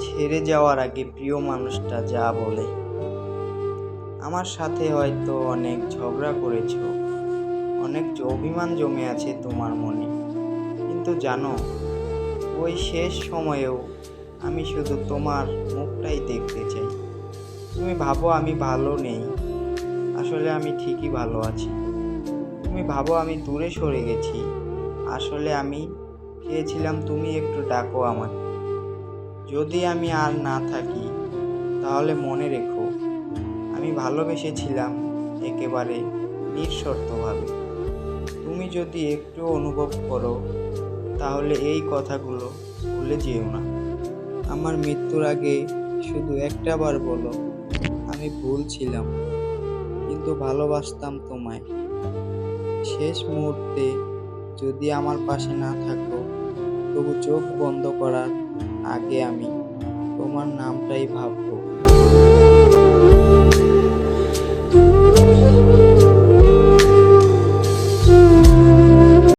ছেড়ে যাওয়ার আগে প্রিয় মানুষটা যা বলে, আমার সাথে হয়তো অনেক ঝগড়া করেছো, অনেক অভিমান জমে আছে তোমার মনে, কিন্তু জানো, ওই শেষ সময়েও আমি শুধু তোমার মুখটাই দেখতে চাই। তুমি ভাবো আমি ভালো নেই, আসলে আমি ঠিকই ভালো আছি। তুমি ভাবো আমি দূরে সরে গেছি, আসলে আমি চেয়েছিলাম তুমি একটু ডাকো আমাকে। যদি আমি আর না থাকি, তাহলে মনে রেখো, আমি ভালোবেসেছিলাম একেবারে নিঃশর্তভাবে। তুমি যদি একটু অনুভব করো, তাহলে এই কথাগুলো ভুলে যেও না। আমার মৃত্যুর আগে শুধু একটা বার বলো, আমি ভুল ছিলাম, কিন্তু ভালোবাসতাম তোমায়। শেষ মুহূর্তে যদি আমার পাশে না থাকো, তবু চোখ বন্ধ করার আগে আমি তোমার নামটাই ভাববো।